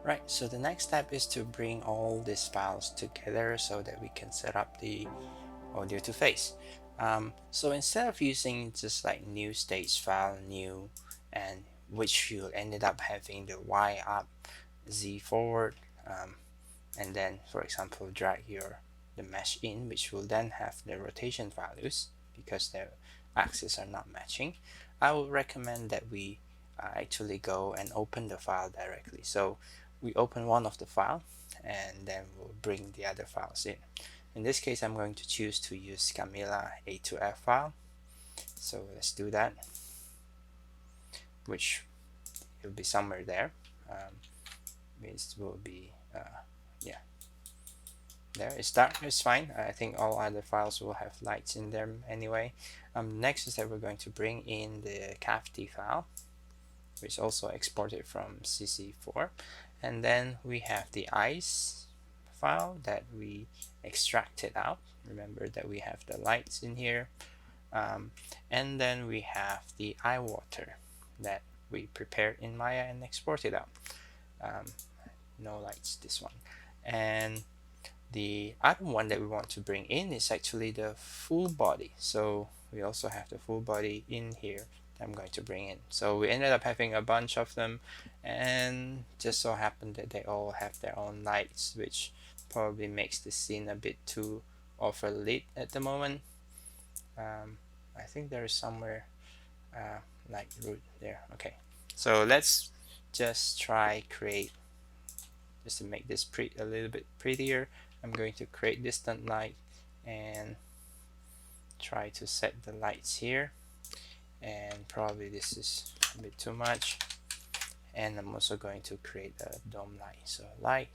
Right, so the next step is to bring all these files together so that we can set up the Audio2Face. So instead of using just like new stage file, new, and which you ended up having the Y up, Z forward, and then for example drag the mesh in, which will then have the rotation values because their axes are not matching. I would recommend that we actually go and open the file directly. So we open one of the file and then we'll bring the other files in. In this case, I'm going to choose to use Camila A2F file. So let's do that, which will be somewhere there. It will be, yeah, there. It's dark, it's fine. I think all other files will have lights in them anyway. Next is that we're going to bring in the cavity file, which also exported from CC4. And then we have the eyes file that we extracted out. Remember that we have the lights in here. And then we have the eye water that we prepared in Maya and exported out. No lights, this one. And the other one that we want to bring in is actually the full body. So we also have the full body in here that I'm going to bring in. So we ended up having a bunch of them, and just so happened that they all have their own lights, which probably makes the scene a bit too overlit at the moment. I think there is somewhere light root there. Okay, so let's just try create, just to make this a little bit prettier. I'm going to create distant light and try to set the lights here, and probably this is a bit too much. And I'm also going to create a dome light. So light,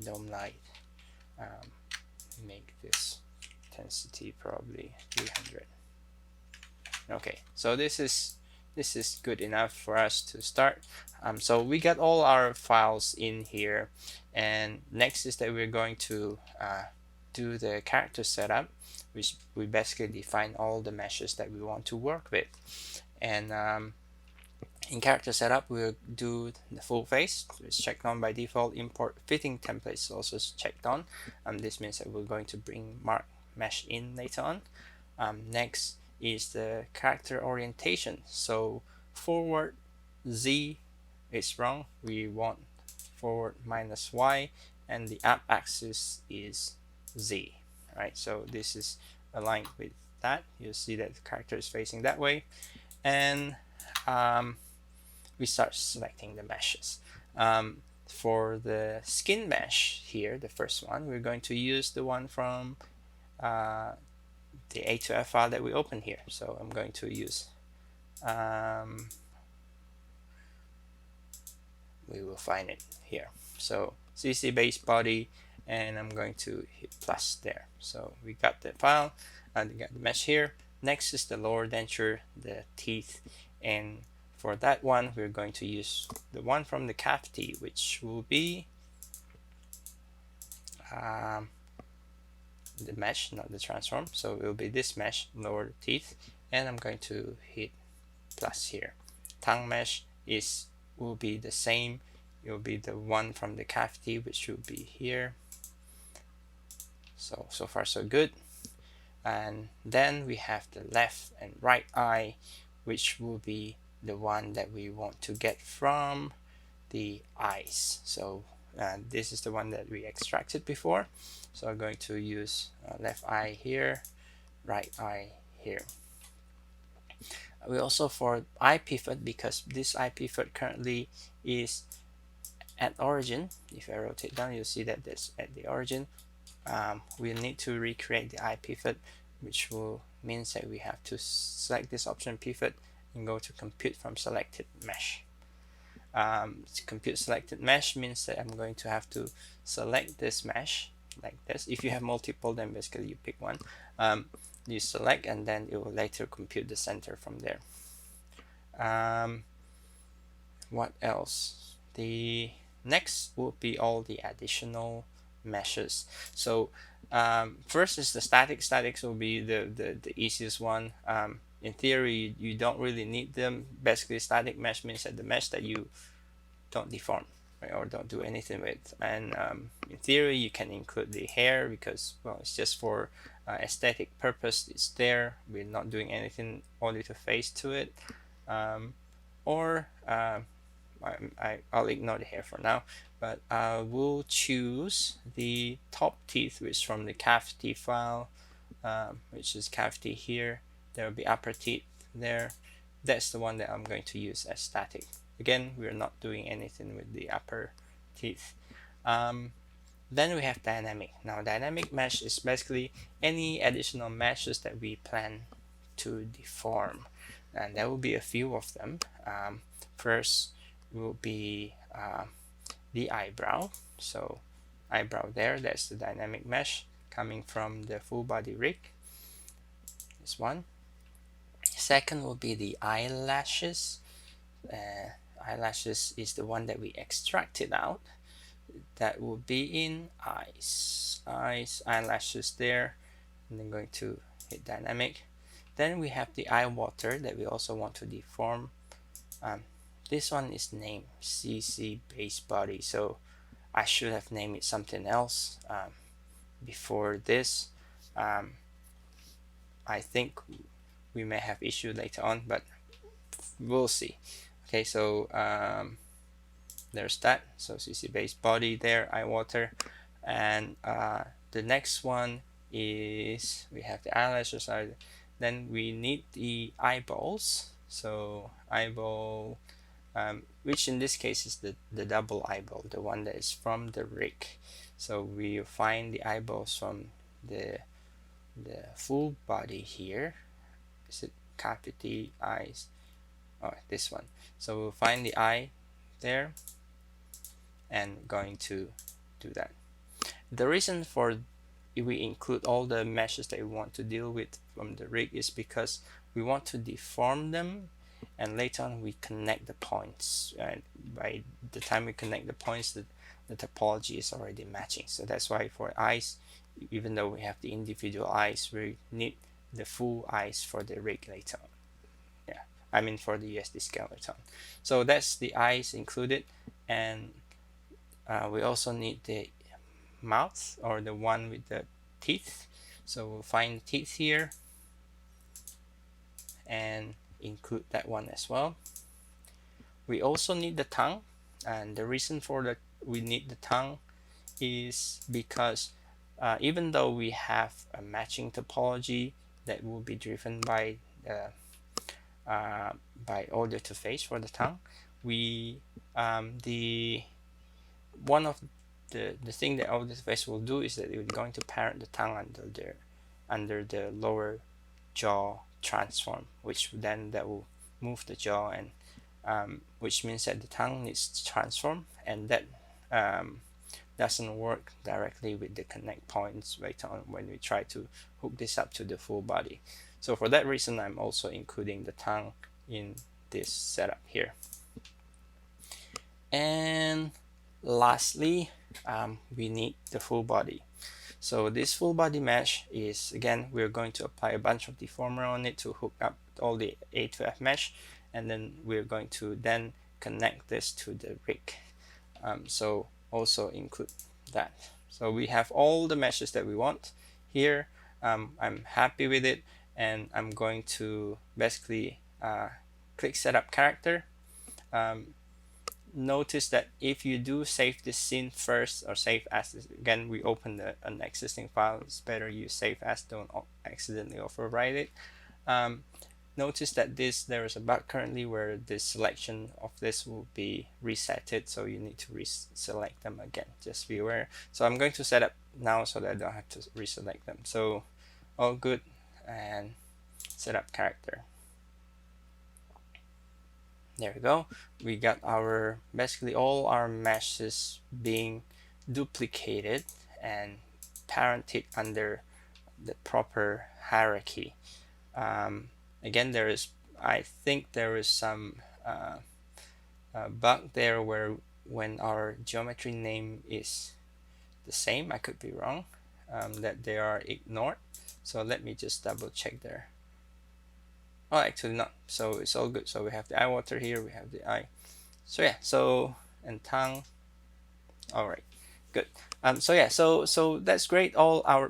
dome light, make this intensity probably 300. Okay, so this is good enough for us to start. So we got all our files in here, and next is that we're going to do the character setup, which we basically define all the meshes that we want to work with. And in character setup, we'll do the full face. It's checked on by default. Import fitting templates also checked on. This means that we're going to bring mark mesh in later on. Next is the character orientation. So forward Z is wrong. We want forward minus Y, and the up axis is Z. Right, so this is aligned with that. You'll see that the character is facing that way, and we start selecting the meshes. For the skin mesh here, the first one, we're going to use the one from the A2F file that we open here. So I'm going to use, we will find it here. So CC base body, and I'm going to hit plus there. So we got the file, and we got the mesh here. Next is the lower denture, the teeth, and for that one, we're going to use the one from the cavity, which will be the mesh, not the transform. So it will be this mesh, lower teeth, and I'm going to hit plus here. Tongue mesh will be the same. It will be the one from the cavity, which will be here. So far so good. And then we have the left and right eye, which will be the one that we want to get from the eyes. So this is the one that we extracted before. So I'm going to use left eye here, right eye here. We also, for eye pivot, because this eye pivot currently is at origin, if I rotate down, you'll see that that's at the origin. We'll need to recreate the eye pivot, which will means that we have to select this option pivot and go to compute from selected mesh. Compute selected mesh means that I'm going to have to select this mesh like this. If you have multiple, then basically you pick one. You select, and then it will later compute the center from there. What else? The next will be all the additional meshes. So first is the static. Statics will be the easiest one. In theory, you don't really need them. Basically, static mesh means that the mesh that you don't deform, right, or don't do anything with. And in theory, you can include the hair because, well, it's just for aesthetic purpose. It's there. We're not doing anything Audio2Face to it. Or I'll ignore the hair for now, but I will choose the top teeth, which is from the cavity file, which is cavity here. There will be upper teeth there. That's the one that I'm going to use as static. Again, we're not doing anything with the upper teeth. Then we have dynamic. Now, dynamic mesh is basically any additional meshes that we plan to deform, and there will be a few of them. First will be the eyebrow. So eyebrow there, that's the dynamic mesh coming from the full body rig. This one. Second will be the eyelashes. Eyelashes is the one that we extracted out. That will be in eyes, eyelashes there, and then going to hit dynamic. Then we have the eye water that we also want to deform. This one is named CC base body, so I should have named it something else before this. I think we may have issue later on, but we'll see. Okay, so there's that. So CC base body there, eye water, and the next one is we have the eyelashes. Then we need the eyeballs. So eyeball, which in this case is the double eyeball, the one that is from the rig. So we find the eyeballs from the full body here. Is it cavity eyes? Oh, this one. So we'll find the eye there and going to do that. The reason for we include all the meshes that we want to deal with from the rig is because we want to deform them, and later on we connect the points. By the time we connect the points, the topology is already matching. So that's why for eyes, even though we have the individual eyes, we need the full eyes for the rig later on. Yeah, I mean for the USD scale later on. So that's the eyes included, and we also need the mouth, or the one with the teeth. So we'll find the teeth here and include that one as well. We also need the tongue, and the reason for that we need the tongue is because even though we have a matching topology that will be driven by Audio2Face for the tongue, we one of the thing that Audio2Face will do is that it will going to parent the tongue under the lower jaw transform, which then that will move the jaw, and which means that the tongue needs to transform, and that doesn't work directly with the connect points later on when we try to hook this up to the full body. So for that reason, I'm also including the tongue in this setup here. And lastly, we need the full body. So this full body mesh is, again, we're going to apply a bunch of deformer on it to hook up all the A to F mesh, and then we're going to then connect this to the rig. So also include that. So we have all the meshes that we want here. I'm happy with it, and I'm going to basically click setup character. Notice that if you do save this scene first, or save as, again, we open an existing file, it's better you save as, don't accidentally overwrite it. Notice that there is a bug currently where this selection of this will be resetted, so you need to reselect them again. Just be aware. So I'm going to set up now so that I don't have to reselect them. So all good, and set up character. There we go. We got our basically all our meshes being duplicated and parented under the proper hierarchy. Again, I think there is some bug there where when our geometry name is the same, I could be wrong, that they are ignored. So let me just double check there. Oh, actually not. So it's all good. So we have the eye water here, we have the eye. So yeah, so and tongue. All right, good. So yeah, so that's great.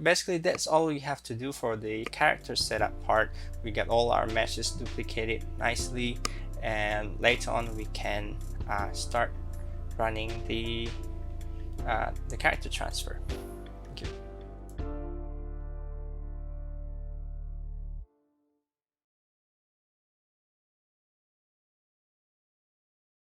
Basically that's all we have to do for the character setup part. We get all our meshes duplicated nicely, and later on we can start running the character transfer. Thank you.